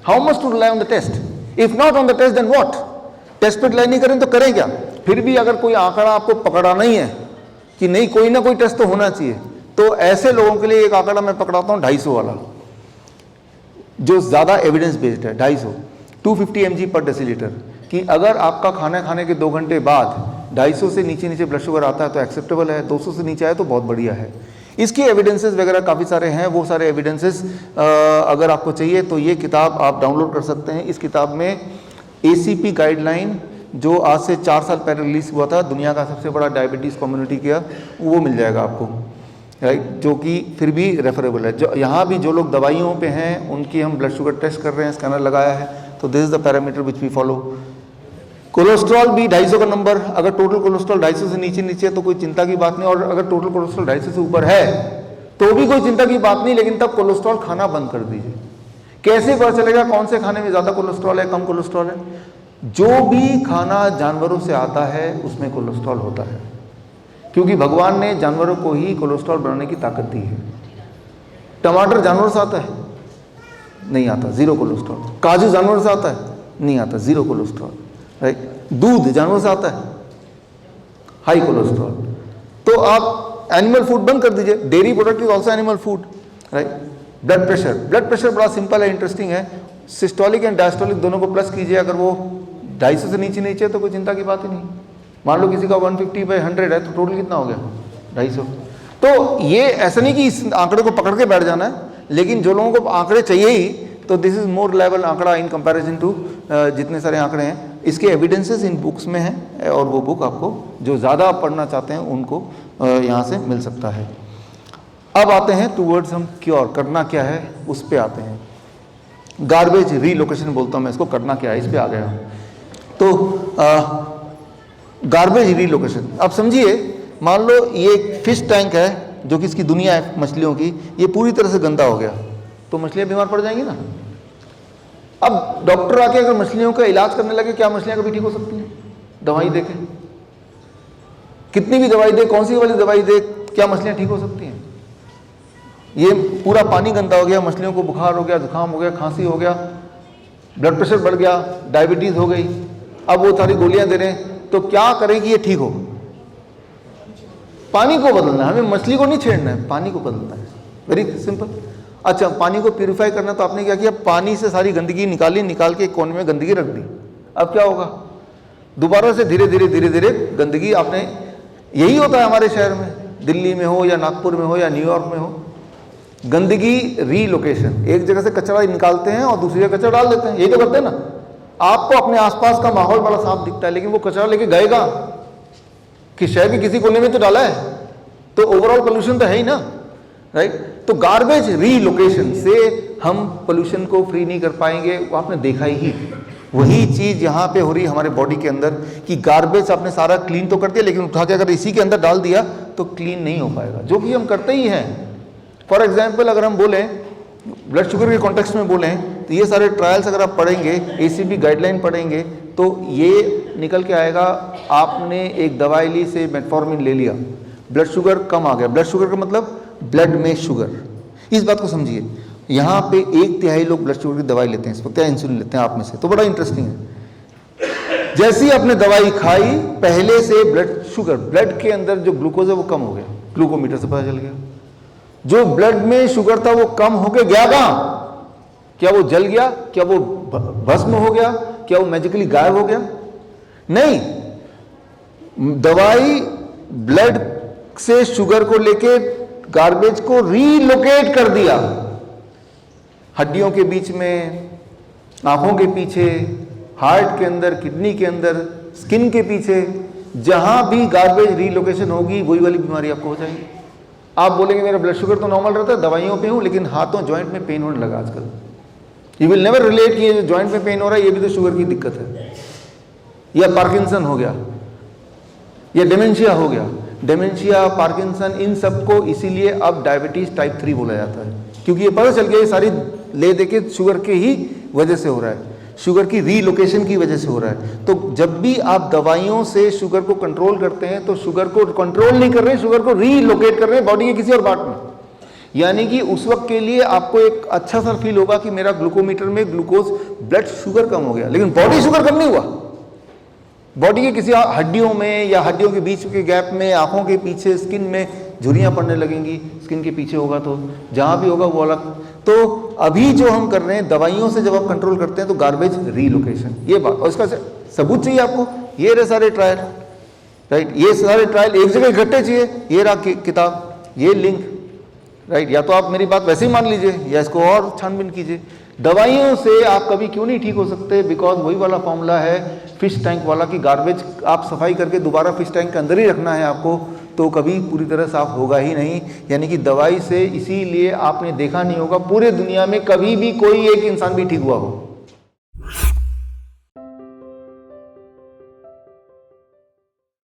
How much to rely on the test? If not on the test then what? Test पे rely नहीं करें तो करें क्या? फिर भी अगर कोई आंकड़ा आपको पकड़ाना ही है कि नहीं कोई ना कोई टेस्ट तो होना चाहिए, तो ऐसे लोगों के लिए एक आंकड़ा मैं पकड़ाता हूं 250 वाला, जो ज्यादा एविडेंस बेस्ड है। 250 250 mg पर डेसीलीटर, कि अगर आपका खाना खाने के 2 घंटे बाद 250 से नीचे ब्लड शुगर आता है तो एक्सेप्टेबल है, 200 से नीचे आए तो बहुत बढ़िया है। इसके एविडेंसेस वगैरह काफ़ी सारे हैं, वो सारे एविडेंसेस अगर आपको चाहिए तो ये किताब आप डाउनलोड कर सकते हैं। इस किताब में ACP गाइडलाइन जो आज से 4 साल पहले रिलीज हुआ था, दुनिया का सबसे बड़ा डायबिटीज़ कम्युनिटी का, वो मिल जाएगा आपको, राइट, जो कि फिर भी रेफरेबल है। जो यहाँ भी जो लोग दवाइयों पे हैं उनकी हम ब्लड शुगर टेस्ट कर रहे हैं, स्कैनर लगाया है, तो this is the parameter which we follow. Cholesterol भी 250 का नंबर, अगर टोटल कोलेस्ट्रॉल 250 से नीचे तो कोई चिंता की बात नहीं, और अगर टोटल कोलेस्ट्रॉल 250 से ऊपर है तो भी कोई चिंता की बात नहीं, लेकिन तब कोलेस्ट्रॉल खाना बंद कर दीजिए। कैसे पता चलेगा कौन से खाने में ज़्यादा कोलेस्ट्रॉल है, कम कोलेस्ट्रॉल है? जो भी खाना जानवरों से आता है उसमें कोलेस्ट्रॉल होता है, क्योंकि भगवान ने जानवरों को ही कोलेस्ट्रॉल बनाने की ताकत दी है। टमाटर जानवर से आता है? नहीं आता, 0 कोलेस्ट्रॉल। काजू जानवर से आता है? नहीं आता, 0 कोलेस्ट्रॉल, राइट। दूध जानवर से आता है? High cholesterol. तो आप एनिमल फूड बंद कर दीजिए, dairy product is also animal food, right. Blood pressure बड़ा सिंपल है, इंटरेस्टिंग है। सिस्टोलिक एंड डायस्टोलिक दोनों को प्लस कीजिए, अगर वो 250 से नीचे तो कोई चिंता की बात ही नहीं। मान लो किसी का 150/100 है तो टोटल कितना हो गया? 250। तो ये ऐसा नहीं कि इस आंकड़े को पकड़ के बैठ जाना है, लेकिन जो लोगों को आंकड़े चाहिए ही, तो दिस इज मोर रिलायबल आंकड़ा इन कंपैरिजन टू जितने सारे आंकड़े हैं। इसके एविडेंसेस इन बुक्स में हैं, और वो बुक आपको जो ज़्यादा पढ़ना चाहते हैं उनको यहाँ से मिल सकता है। अब आते हैं टूवर्ड्स हम क्योर, करना क्या है उस पर आते हैं। गार्बेज रीलोकेशन बोलता हूँ मैं इसको, करना क्या है इस पर आ गया हूँ। तो गार्बेज रीलोकेशन, अब समझिए, मान लो ये एक फिश टैंक है जो कि इसकी दुनिया है मछलियों की, ये पूरी तरह से गंदा हो गया तो मछलियाँ बीमार पड़ जाएंगी ना। अब डॉक्टर आके अगर मछलियों का इलाज करने लगे, क्या मछलियाँ कभी ठीक हो सकती हैं? दवाई देके, कितनी भी दवाई दे, कौन सी वाली दवाई दे, क्या मछलियाँ ठीक हो सकती हैं? ये पूरा पानी गंदा हो गया, मछलियों को बुखार हो गया, जुकाम हो गया, खांसी हो गया, ब्लड प्रेशर बढ़ गया, डायबिटीज़ हो गई, अब वो सारी गोलियां दे रहे हैं, तो क्या करें कि ये ठीक हो? पानी को बदलना है, हमें मछली को नहीं छेड़ना है, पानी को बदलना है, वेरी सिंपल। अच्छा, पानी को प्यूरिफाई करना, तो आपने क्या किया? पानी से सारी गंदगी निकाल के एक कोने में गंदगी रख दी। अब क्या होगा? दोबारा से धीरे धीरे गंदगी आपने, यही होता है हमारे शहर में, दिल्ली में हो या नागपुर में हो या न्यूयॉर्क में हो, गंदगी रीलोकेशन, एक जगह से कचरा निकालते हैं और दूसरी जगह कचरा डाल देते हैं, यही तो करते हैं ना। आपको अपने आसपास का माहौल बड़ा साफ दिखता है, लेकिन वो कचरा लेके गएगा कि शहर के किसी कोने में तो डाला है, तो ओवरऑल पोल्यूशन तो है ही ना, राइट। तो गार्बेज रीलोकेशन से हम पोल्यूशन को फ्री नहीं कर पाएंगे, वो आपने देखा ही। वही चीज यहाँ पे हो रही है हमारे बॉडी के अंदर, कि गार्बेज आपने सारा क्लीन तो कर दिया, लेकिन उठा के अगर इसी के अंदर डाल दिया तो क्लीन नहीं हो पाएगा, जो कि हम करते ही हैं। फॉर एग्जाम्पल, अगर हम बोलें ब्लड शुगर के कॉन्टेक्स्ट में बोलें, तो ये सारे ट्रायल्स अगर आप पढ़ेंगे, ACP गाइडलाइन पढ़ेंगे, तो ये निकल के आएगा, आपने एक दवाई ली से मेटफॉर्मिन ले लिया, ब्लड शुगर कम आ गया। ब्लड शुगर का मतलब ब्लड में शुगर, इस बात को समझिए। यहाँ पे 1/3 लोग ब्लड शुगर की दवाई लेते हैं इस वक्त, या इंसुलिन लेते हैं आप में से, तो बड़ा इंटरेस्टिंग है। जैसे ही आपने दवाई खाई, पहले से ब्लड शुगर, ब्लड के अंदर जो ग्लूकोज है वो कम हो गया, ग्लूकोमीटर से पता चल गया। जो ब्लड में शुगर था वो कम होके गया कहाँ? क्या वो जल गया? क्या वो भस्म हो गया? क्या वो मैजिकली गायब हो गया? नहीं, दवाई ब्लड से शुगर को लेके गार्बेज को रीलोकेट कर दिया, हड्डियों के बीच में, आंखों के पीछे, हार्ट के अंदर, किडनी के अंदर, स्किन के पीछे, जहां भी गार्बेज रीलोकेशन होगी वही वाली बीमारी आपको हो जाएगी। आप बोलेंगे मेरा ब्लड शुगर तो नॉर्मल रहता है, दवाइयों पे हूँ, लेकिन हाथों जॉइंट में पेन होने लगा आजकल। यू विल नेवर रिलेट कि ये जॉइंट में पेन हो रहा है ये भी तो शुगर की दिक्कत है, या पार्किंसन हो गया, या डेमेंशिया हो गया। डेमेंशिया, पार्किंसन, इन सबको इसीलिए अब डायबिटीज टाइप 3 बोला जाता है, क्योंकि ये पता चल गया ये सारी ले देके शुगर के ही वजह से हो रहा है, शुगर की रीलोकेशन की वजह से हो रहा है। तो जब भी आप दवाइयों से शुगर को कंट्रोल करते हैं तो शुगर को कंट्रोल नहीं कर रहे, शुगर को रीलोकेट कर रहे हैं बॉडी के किसी और पार्ट में। यानी कि उस वक्त के लिए आपको एक अच्छा सा फील होगा कि मेरा ग्लूकोमीटर में ग्लूकोज ब्लड शुगर कम हो गया, लेकिन बॉडी शुगर कम नहीं हुआ। बॉडी के किसी हड्डियों में या हड्डियों के बीच के गैप में, आंखों के पीछे, स्किन में झुर्रियाँ पड़ने लगेंगी, स्किन के पीछे होगा तो जहाँ भी होगा वो अलग। तो अभी जो हम कर रहे हैं दवाइयों से जब आप कंट्रोल करते हैं तो गार्बेज रीलोकेशन, ये बात, और इसका सबूत चाहिए आपको, ये रहे सारे ट्रायल, राइट, ये सारे ट्रायल एक जगह इकट्ठे चाहिए, ये रहा किताब, ये लिंक, राइट। या तो आप मेरी बात वैसे ही मान लीजिए या इसको और छानबीन कीजिए। दवाइयों से आप कभी क्यों नहीं ठीक हो सकते? बिकॉज वही वाला फॉर्मूला है फिश टैंक वाला कि गार्बेज आप सफाई करके दोबारा फिश टैंक के अंदर ही रखना है आपको, तो कभी पूरी तरह साफ होगा ही नहीं। यानी कि दवाई से, इसीलिए आपने देखा नहीं होगा पूरे दुनिया में कभी भी कोई एक इंसान भी ठीक हुआ हो।